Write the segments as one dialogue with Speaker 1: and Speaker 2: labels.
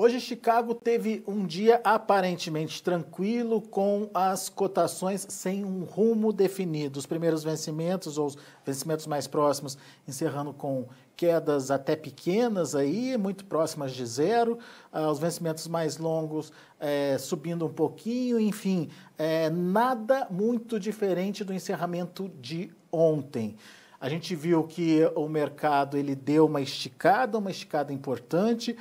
Speaker 1: Hoje, Chicago teve um dia aparentemente tranquilo, com as cotações sem um rumo definido. Os primeiros vencimentos, ou os vencimentos mais próximos, encerrando com quedas até pequenas, aí, muito próximas de zero. Os vencimentos mais longos subindo um pouquinho, enfim, nada muito diferente do encerramento de ontem. A gente viu que o mercado ele deu uma esticada importante,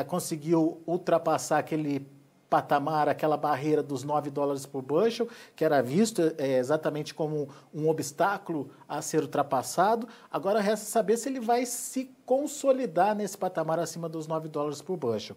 Speaker 1: conseguiu ultrapassar aquele patamar, aquela barreira dos $9 por bushel, que era visto exatamente como um obstáculo a ser ultrapassado. Agora resta saber se ele vai se consolidar nesse patamar acima dos $9 por bushel.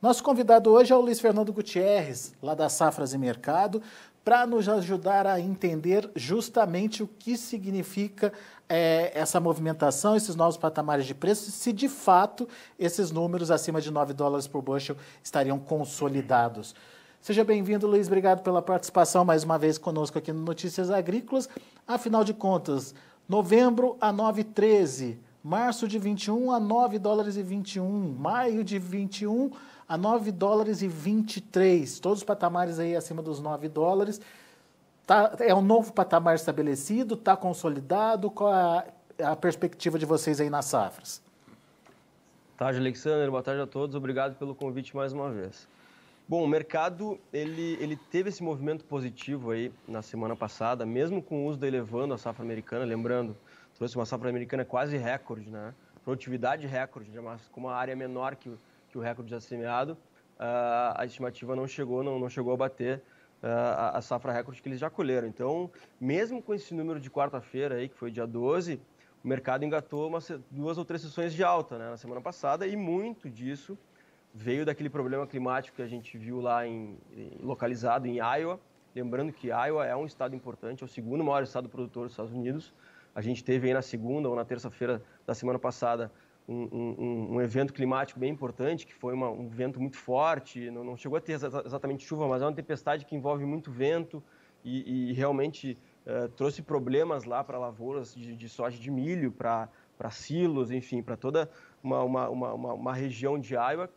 Speaker 1: Nosso convidado hoje é o Luiz Fernando Gutierrez, lá da Safras e Mercado, para nos ajudar a entender justamente o que significa essa movimentação, esses novos patamares de preço, se de fato esses números acima de $9 por bushel estariam consolidados. Seja bem-vindo, Luiz. Obrigado pela participação mais uma vez conosco aqui no Notícias Agrícolas. Afinal de contas, novembro a 9,13, março de 21 a $9,21, maio de 21 a $9,23, todos os patamares aí acima dos $9. É um novo patamar estabelecido, está consolidado? Qual é a perspectiva de vocês aí nas safras?
Speaker 2: Boa tarde, Alexandre. Boa tarde a todos. Obrigado pelo convite mais uma vez. Bom, o mercado ele teve esse movimento positivo aí na semana passada, mesmo com o USDA elevando a safra americana, lembrando, trouxe uma safra americana quase recorde, né? Produtividade recorde, mas com uma área menor que o recorde já semeado, a estimativa não chegou a bater a safra recorde que eles já colheram. Então, mesmo com esse número de quarta-feira aí, que foi dia 12, o mercado engatou 2 ou 3 sessões de alta, né, na semana passada, e muito disso veio daquele problema climático que a gente viu lá localizado em Iowa. Lembrando que Iowa é um estado importante, é o segundo maior estado produtor dos Estados Unidos. A gente teve aí na segunda ou na terça-feira da semana passada um evento climático bem importante, que foi um vento muito forte, não chegou a ter exatamente chuva, mas é uma tempestade que envolve muito vento e realmente trouxe problemas lá para lavouras de soja de milho, para silos, enfim, para toda uma região de Iowa.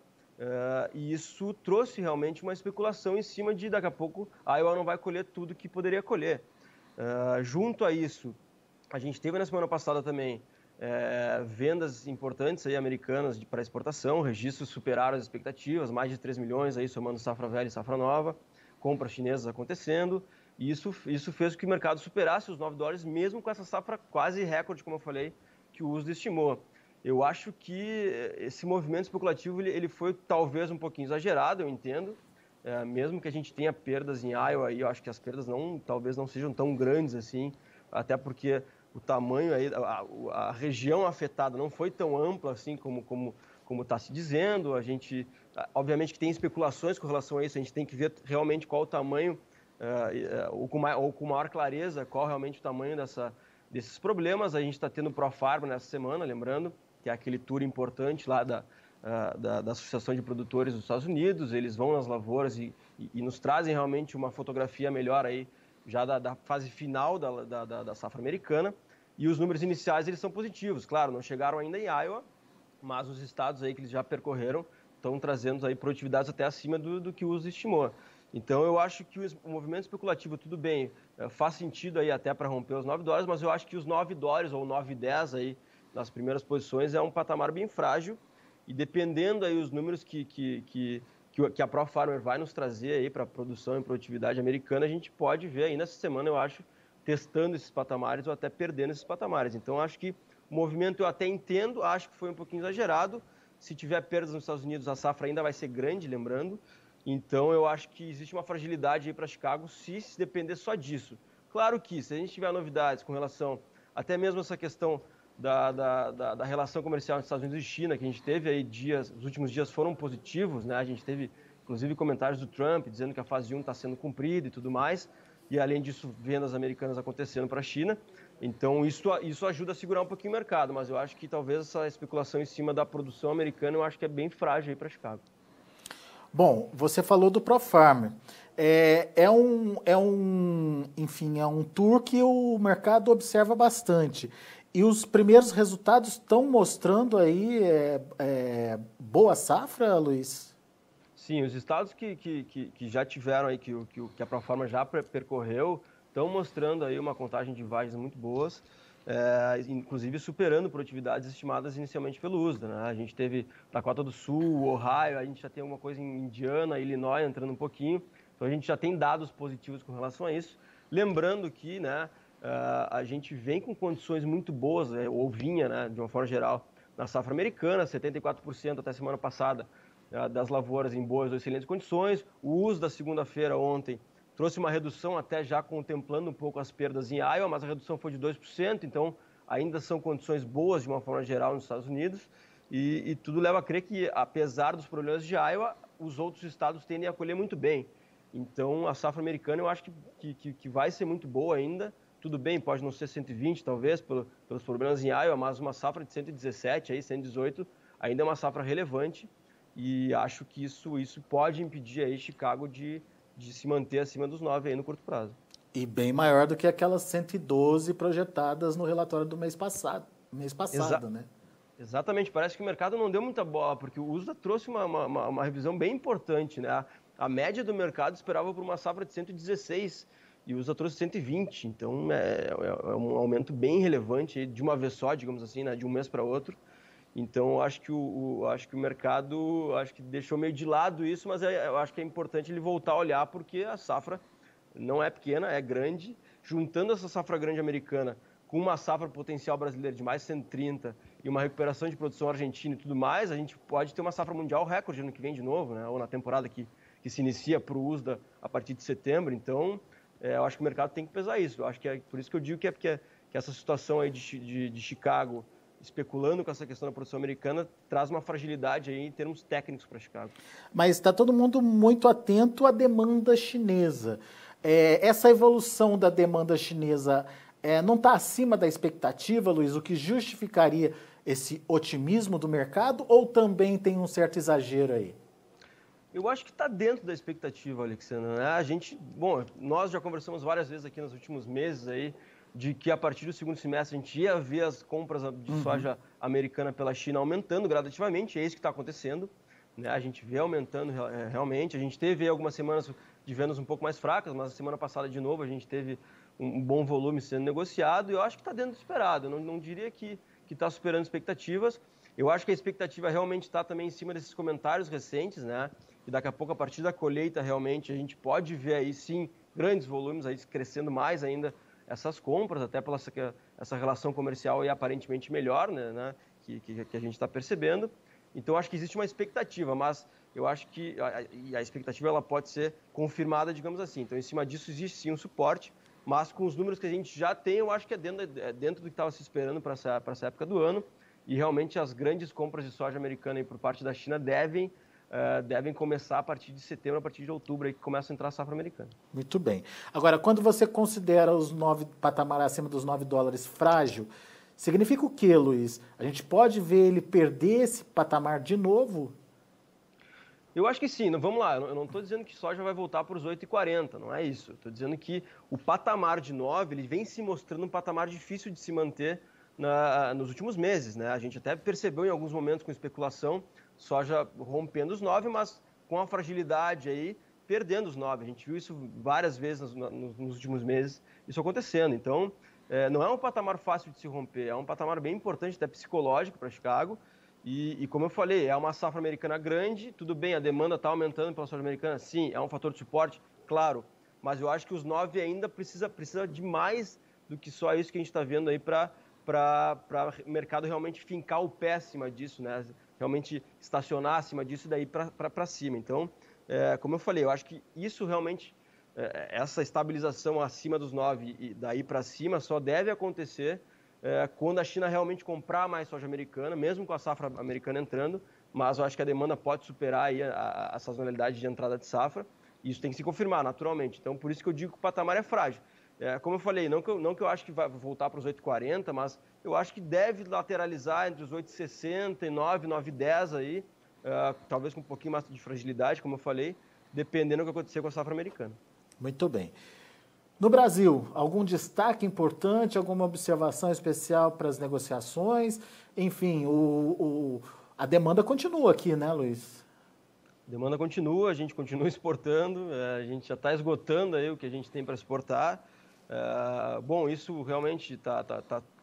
Speaker 2: E isso trouxe realmente uma especulação em cima de, daqui a pouco, a Iowa não vai colher tudo que poderia colher. Junto a isso, a gente teve na semana passada também vendas importantes aí americanas para exportação, registros superaram as expectativas, mais de 3 milhões aí somando safra velha e safra nova, compras chinesas acontecendo, e isso fez com que o mercado superasse os $9, mesmo com essa safra quase recorde, como eu falei, que o USDA estimou. Eu acho que esse movimento especulativo ele foi talvez um pouquinho exagerado, eu entendo, mesmo que a gente tenha perdas em Iowa, eu acho que as perdas talvez não sejam tão grandes assim, até porque o tamanho aí, a região afetada não foi tão ampla assim como está se dizendo. A gente, obviamente que tem especulações com relação a isso, a gente tem que ver realmente qual o tamanho, ou com maior clareza, qual realmente o tamanho desses problemas. A gente está tendo o ProFarm nessa semana, lembrando, que é aquele tour importante lá da Associação de Produtores dos Estados Unidos. Eles vão nas lavouras e nos trazem realmente uma fotografia melhor aí, já da fase final da safra americana, e os números iniciais eles são positivos. Claro, não chegaram ainda em Iowa, mas os estados aí que eles já percorreram estão trazendo aí produtividades até acima do que o USDA estimou. Então eu acho que o movimento especulativo, tudo bem, faz sentido aí até para romper os $9, mas eu acho que os $9 ou 9,10 aí nas primeiras posições é um patamar bem frágil, e dependendo aí os números que a ProFarmer vai nos trazer aí para a produção e produtividade americana, a gente pode ver aí nessa semana, eu acho, testando esses patamares ou até perdendo esses patamares. Então, acho que o movimento eu até entendo, acho que foi um pouquinho exagerado. Se tiver perdas nos Estados Unidos, a safra ainda vai ser grande, lembrando. Então, eu acho que existe uma fragilidade aí para Chicago se depender só disso. Claro que, se a gente tiver novidades com relação, até mesmo essa questão da relação comercial entre Estados Unidos e China, que a gente teve aí os últimos dias foram positivos, né? A gente teve, inclusive, comentários do Trump dizendo que a fase 1 está sendo cumprida e tudo mais, e além disso, vendas americanas acontecendo para a China. Então, isso ajuda a segurar um pouquinho o mercado, mas eu acho que talvez essa especulação em cima da produção americana, eu acho que é bem frágil aí para Chicago.
Speaker 1: Bom, você falou do ProFarm. Enfim, é um tour que o mercado observa bastante. E os primeiros resultados estão mostrando aí boa safra, Luiz?
Speaker 2: Sim, os estados que já tiveram aí, que a Proforma já percorreu, estão mostrando aí uma contagem de vagens muito boas, inclusive superando produtividades estimadas inicialmente pelo USDA, né? A gente teve Dakota do Sul, Ohio, a gente já tem alguma coisa em Indiana, Illinois entrando um pouquinho, então a gente já tem dados positivos com relação a isso. Lembrando que, né, a gente vem com condições muito boas, ou vinha, né, de uma forma geral, na safra americana, 74% até semana passada, das lavouras em boas ou excelentes condições. O uso da segunda-feira ontem trouxe uma redução, até já contemplando um pouco as perdas em Iowa, mas a redução foi de 2%, então ainda são condições boas de uma forma geral nos Estados Unidos, e tudo leva a crer que, apesar dos problemas de Iowa, os outros estados tendem a colher muito bem. Então a safra americana eu acho que vai ser muito boa ainda. Tudo bem, pode não ser 120 talvez, pelos problemas em Iowa, mas uma safra de 117, aí, 118, ainda é uma safra relevante. E acho que isso pode impedir aí Chicago de se manter acima dos 9 aí no curto prazo.
Speaker 1: E bem maior do que aquelas 112 projetadas no relatório do mês passado, né?
Speaker 2: Exatamente, parece que o mercado não deu muita bola, porque o USDA trouxe uma revisão bem importante, né? A média do mercado esperava por uma safra de 116 e o USDA trouxe 120, então é um aumento bem relevante aí, de uma vez só, digamos assim, né? De um mês para outro. Então, acho que o mercado deixou meio de lado isso, mas eu acho que é importante ele voltar a olhar, porque a safra não é pequena, é grande. Juntando essa safra grande americana com uma safra potencial brasileira de mais 130 e uma recuperação de produção argentina e tudo mais, a gente pode ter uma safra mundial recorde ano que vem de novo, né? Ou na temporada que se inicia para o USDA a partir de setembro. Então, eu acho que o mercado tem que pesar isso. Eu acho que é por isso que eu digo que essa situação aí de Chicago, especulando com essa questão da produção americana, traz uma fragilidade aí em termos técnicos para Chicago.
Speaker 1: Mas está todo mundo muito atento à demanda chinesa. Essa evolução da demanda chinesa não está acima da expectativa, Luiz, o que justificaria esse otimismo do mercado, ou também tem um certo exagero aí?
Speaker 2: Eu acho que está dentro da expectativa, Alexandre, né? Nós já conversamos várias vezes aqui nos últimos meses aí, de que a partir do segundo semestre a gente ia ver as compras de soja americana pela China aumentando gradativamente, é isso que está acontecendo, né? A gente vê aumentando realmente, a gente teve algumas semanas de vendas um pouco mais fracas, mas a semana passada de novo a gente teve um bom volume sendo negociado, e eu acho que está dentro do esperado, eu não diria que está superando expectativas. Eu acho que a expectativa realmente está também em cima desses comentários recentes, né? E daqui a pouco, a partir da colheita, realmente a gente pode ver aí sim grandes volumes, aí crescendo mais ainda essas compras, até pela essa relação comercial aí aparentemente melhor, né, que a gente está percebendo. Então, acho que existe uma expectativa, mas eu acho que a expectativa ela pode ser confirmada, digamos assim. Então, em cima disso, existe sim um suporte, mas com os números que a gente já tem, eu acho que é dentro do que estava se esperando para essa época do ano. E realmente as grandes compras de soja americana aí por parte da China devem começar a partir de setembro, a partir de outubro, aí que começa a entrar a safra americana.
Speaker 1: Muito bem. Agora, quando você considera os patamar acima dos $9 frágil, significa o quê, Luiz? A gente pode ver ele perder esse patamar de novo?
Speaker 2: Eu acho que sim. Vamos lá, eu não estou dizendo que soja vai voltar para os 8,40, não é isso. Estou dizendo que o patamar de 9 ele vem se mostrando um patamar difícil de se manter nos últimos meses, né? A gente até percebeu em alguns momentos com especulação, soja rompendo os 9, mas com a fragilidade aí, perdendo os 9. A gente viu isso várias vezes nos últimos meses, isso acontecendo. Então, não é um patamar fácil de se romper, é um patamar bem importante, até psicológico para Chicago. E como eu falei, é uma safra americana grande, tudo bem, a demanda está aumentando pela soja americana, sim, é um fator de suporte, claro, mas eu acho que os 9 ainda precisa de mais do que só isso que a gente está vendo aí para o mercado realmente fincar o pé acima disso, né? Realmente estacionar acima disso e daí para cima. Então, como eu falei, eu acho que isso realmente, essa estabilização acima dos 9 e daí para cima só deve acontecer quando a China realmente comprar mais soja americana, mesmo com a safra americana entrando, mas eu acho que a demanda pode superar aí a sazonalidade de entrada de safra, e isso tem que se confirmar naturalmente. Então, por isso que eu digo que o patamar é frágil. Como eu falei, não que eu acho que vai voltar para os 8,40, mas eu acho que deve lateralizar entre os 8,60 e 9,10 aí, talvez com um pouquinho mais de fragilidade, como eu falei, dependendo do que acontecer com a safra americana.
Speaker 1: Muito bem. No Brasil, algum destaque importante, alguma observação especial para as negociações? Enfim, a demanda continua aqui, né, Luiz?
Speaker 2: A demanda continua, a gente continua exportando, a gente já está esgotando aí o que a gente tem para exportar. Bom, isso realmente tá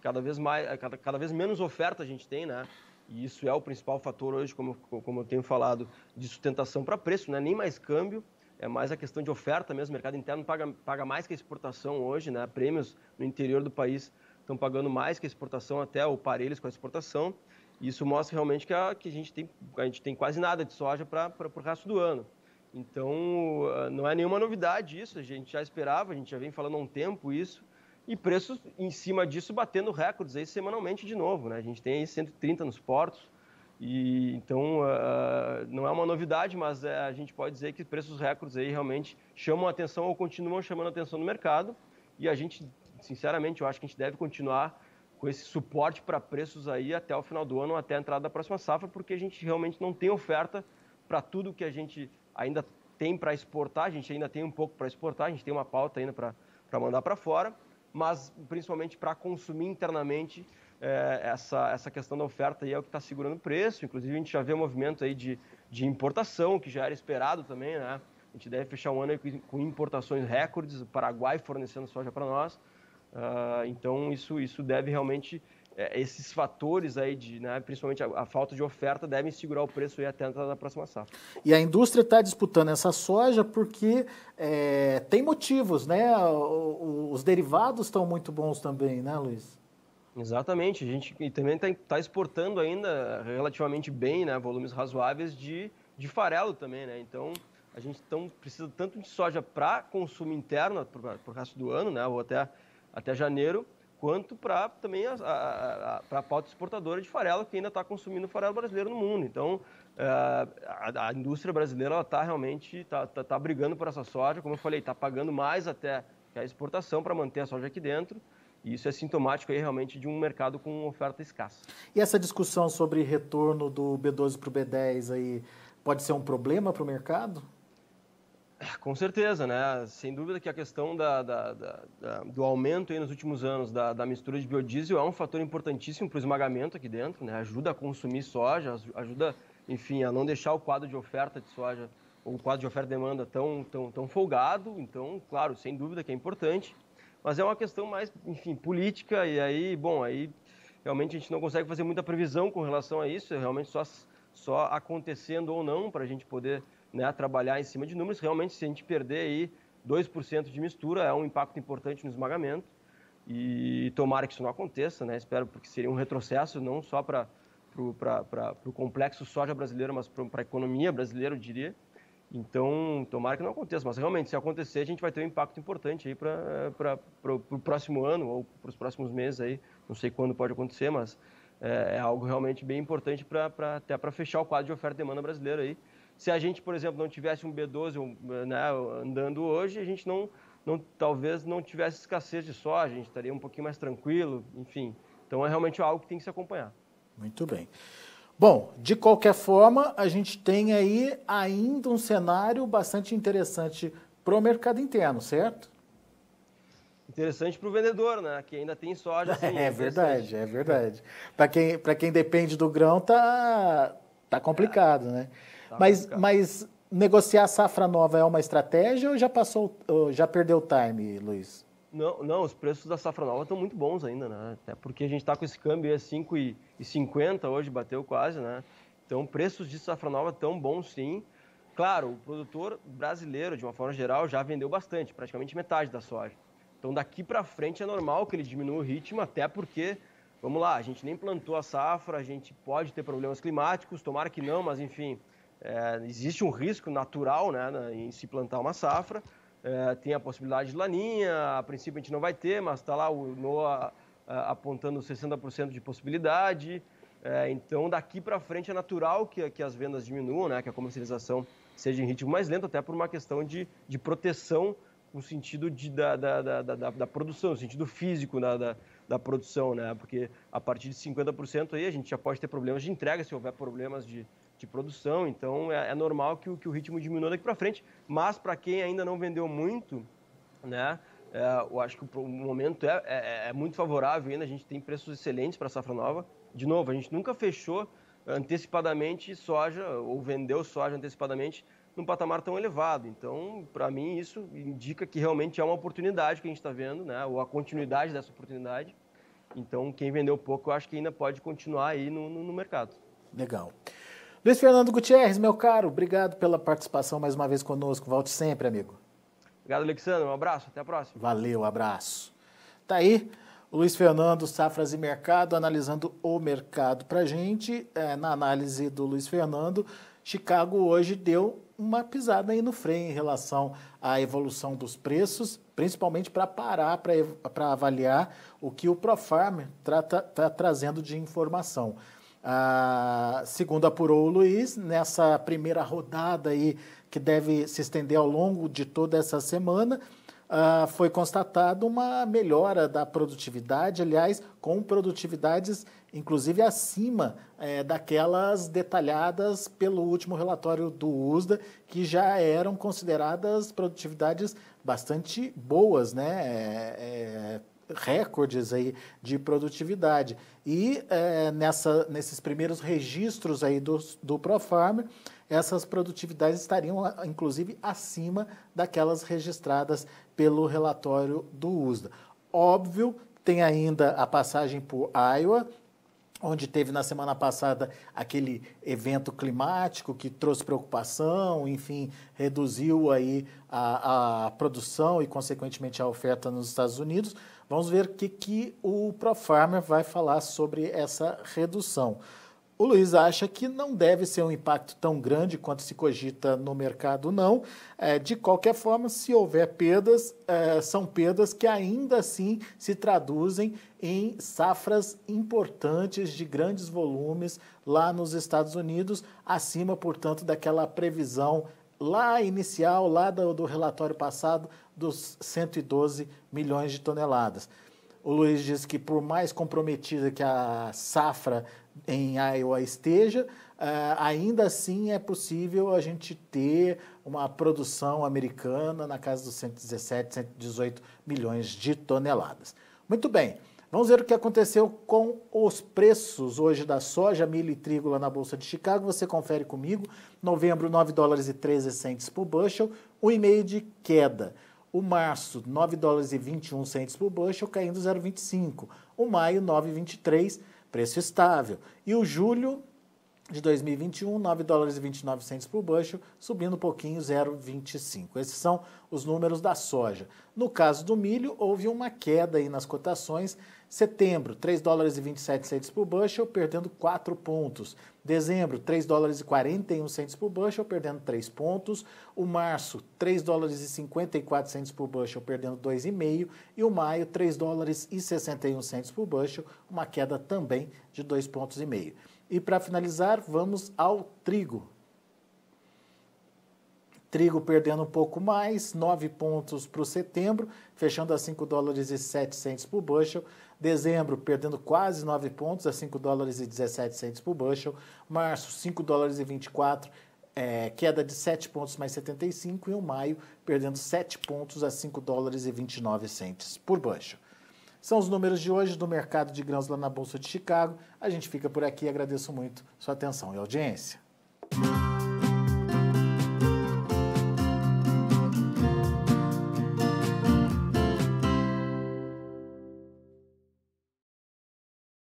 Speaker 2: cada vez mais, cada vez menos oferta a gente tem, né? E isso é o principal fator hoje, como eu tenho falado, de sustentação para preço, não é nem mais câmbio, é mais a questão de oferta mesmo. O mercado interno paga mais que a exportação hoje, né? Prêmios no interior do país estão pagando mais que a exportação, até ou parelhos com a exportação. Isso mostra realmente que a gente tem quase nada de soja para o resto do ano. Então, não é nenhuma novidade isso, a gente já esperava, a gente já vem falando há um tempo isso, e preços em cima disso batendo recordes aí semanalmente de novo, né? A gente tem aí 130 nos portos, e então não é uma novidade, mas a gente pode dizer que preços recordes aí realmente chamam a atenção ou continuam chamando a atenção no mercado, e a gente, sinceramente, eu acho que a gente deve continuar com esse suporte para preços aí até o final do ano, até a entrada da próxima safra, porque a gente realmente não tem oferta para tudo que a gente ainda tem para exportar, a gente ainda tem um pouco para exportar, a gente tem uma pauta ainda para mandar para fora, mas principalmente para consumir internamente, essa questão da oferta aí é o que está segurando o preço. Inclusive a gente já vê um movimento aí de importação, que já era esperado também, né? A gente deve fechar um ano aí com importações recordes, o Paraguai fornecendo soja para nós. Então isso deve realmente, esses fatores aí, né, principalmente a falta de oferta, devem segurar o preço aí até a entrada da próxima safra.
Speaker 1: E a indústria está disputando essa soja porque tem motivos, né? Os derivados estão muito bons também, né, Luiz?
Speaker 2: Exatamente, a gente também está exportando ainda relativamente bem, né, volumes razoáveis de farelo também, né? Então a gente precisa tanto de soja para consumo interno para o resto do ano, né, ou até janeiro, quanto para também para a pauta exportadora de farelo, que ainda está consumindo farelo brasileiro no mundo. Então, a indústria brasileira está realmente tá brigando por essa soja, como eu falei, está pagando mais até que a exportação para manter a soja aqui dentro, e isso é sintomático aí realmente de um mercado com oferta escassa.
Speaker 1: E essa discussão sobre retorno do B12 para o B10 aí pode ser um problema para o mercado?
Speaker 2: Com certeza, né? Sem dúvida que a questão do aumento aí nos últimos anos da mistura de biodiesel é um fator importantíssimo para o esmagamento aqui dentro, né? Ajuda a consumir soja, ajuda, enfim, a não deixar o quadro de oferta de soja ou o quadro de oferta e demanda tão folgado. Então, claro, sem dúvida que é importante, mas é uma questão mais, enfim, política, e aí, bom, aí realmente a gente não consegue fazer muita previsão com relação a isso, é realmente só acontecendo ou não para a gente poder, né, trabalhar em cima de números. Realmente, se a gente perder aí 2% de mistura, é um impacto importante no esmagamento, e tomara que isso não aconteça, né? Espero, porque seria um retrocesso não só para o complexo soja brasileiro, mas para a economia brasileira, eu diria. Então, tomara que não aconteça, mas realmente, se acontecer, a gente vai ter um impacto importante aí para o próximo ano ou para os próximos meses aí. Não sei quando pode acontecer, mas é algo realmente bem importante até para fechar o quadro de oferta e demanda brasileiro aí. Se a gente, por exemplo, não tivesse um B12, né, andando hoje, a gente talvez não tivesse escassez de soja, a gente estaria um pouquinho mais tranquilo, enfim. Então é realmente algo que tem que se acompanhar.
Speaker 1: Muito bem. Bom, de qualquer forma, a gente tem aí ainda um cenário bastante interessante para o mercado interno, certo?
Speaker 2: Interessante para o vendedor, né? Que ainda tem soja. Assim,
Speaker 1: é verdade, é verdade. Para quem depende do grão, tá complicado, né?
Speaker 2: Tá
Speaker 1: mas,
Speaker 2: complicado.
Speaker 1: mas negociar a safra nova é uma estratégia ou já perdeu o time, Luiz?
Speaker 2: Não, os preços da safra nova estão muito bons ainda, né? Até porque a gente está com esse câmbio a 5,50, hoje bateu quase, né? Então, preços de safra nova estão bons, sim. Claro, o produtor brasileiro, de uma forma geral, já vendeu bastante, praticamente metade da soja. Então, daqui para frente é normal que ele diminua o ritmo, até porque, vamos lá, a gente nem plantou a safra, a gente pode ter problemas climáticos, tomara que não, mas enfim, existe um risco natural, né, em se plantar uma safra. Tem a possibilidade de laninha, a princípio a gente não vai ter, mas está lá o NOAA apontando 60% de possibilidade. Então, daqui para frente é natural que as vendas diminuam, né, que a comercialização seja em ritmo mais lento, até por uma questão de proteção no sentido da produção, no sentido físico da produção, né? Porque a partir de 50% aí a gente já pode ter problemas de entrega se houver problemas de produção. Então é normal que o ritmo diminua daqui para frente, mas para quem ainda não vendeu muito, né? Eu acho que o momento é muito favorável ainda, a gente tem preços excelentes para a safra nova. De novo, a gente nunca fechou antecipadamente soja, ou vendeu soja antecipadamente, num patamar tão elevado. Então, para mim, isso indica que realmente é uma oportunidade que a gente está vendo, né? Ou a continuidade dessa oportunidade. Então, quem vendeu pouco, eu acho que ainda pode continuar aí no mercado.
Speaker 1: Legal. Luiz Fernando Gutierrez, meu caro, obrigado pela participação mais uma vez conosco. Volte sempre, amigo.
Speaker 2: Obrigado, Alexandre. Um abraço. Até a próxima.
Speaker 1: Valeu, abraço. Tá aí o Luiz Fernando, Safras e Mercado, analisando o mercado para a gente. Na análise do Luiz Fernando, Chicago hoje deu uma pisada aí no freio em relação à evolução dos preços, principalmente para parar, para avaliar o que o Profarmer está trazendo de informação. Segundo apurou o Luiz, nessa primeira rodada aí, que deve se estender ao longo de toda essa semana, foi constatado uma melhora da produtividade, aliás, com produtividades inclusive acima daquelas detalhadas pelo último relatório do USDA, que já eram consideradas produtividades bastante boas, né? Recordes aí de produtividade. E nesses primeiros registros aí do Profarmer, essas produtividades estariam, inclusive, acima daquelas registradas pelo relatório do USDA. Óbvio, tem ainda a passagem por Iowa, onde teve na semana passada aquele evento climático que trouxe preocupação, enfim, reduziu aí a produção e, consequentemente, a oferta nos Estados Unidos. Vamos ver o que o Profarmer vai falar sobre essa redução. O Luiz acha que não deve ser um impacto tão grande quanto se cogita no mercado, não. De qualquer forma, se houver perdas, são perdas que ainda assim se traduzem em safras importantes de grandes volumes lá nos Estados Unidos, acima, portanto, daquela previsão lá inicial, lá do relatório passado, dos 112 milhões de toneladas. O Luiz diz que por mais comprometida que a safra em Iowa esteja, ainda assim é possível a gente ter uma produção americana na casa dos 117, 118 milhões de toneladas. Muito bem, vamos ver o que aconteceu com os preços hoje da soja, milho e trigo lá na Bolsa de Chicago. Você confere comigo. Novembro, 9 dólares e 13 centes por bushel, 1,5 de queda. O março, 9 dólares e 21 centes por bushel, caindo 0,25. O maio, 9,23, preço estável. E o julho de 2021, 9 dólares e 29 centes por bushel, subindo um pouquinho, 0,25. Esses são os números da soja. No caso do milho, houve uma queda aí nas cotações. Setembro, 3 dólares e 27 centes por bushel, perdendo 4 pontos. Dezembro, 3 dólares e 41 centes por bushel, perdendo 3 pontos. O março, 3 dólares e 54 centes por bushel, perdendo 2,5. E o maio, 3 dólares e 61 centes por bushel, uma queda também de 2,5 pontos. E para finalizar, vamos ao trigo. Trigo perdendo um pouco mais, 9 pontos para o setembro, fechando a 5 dólares e 7 centes por bushel. Dezembro perdendo quase 9 pontos, a 5 dólares e 17 centes por bushel. Março, 5 dólares e 24, queda de 7 pontos mais 75. E o maio perdendo 7 pontos a 5 dólares e 29 centes por bushel. São os números de hoje do mercado de grãos lá na Bolsa de Chicago. A gente fica por aqui e agradeço muito sua atenção e audiência.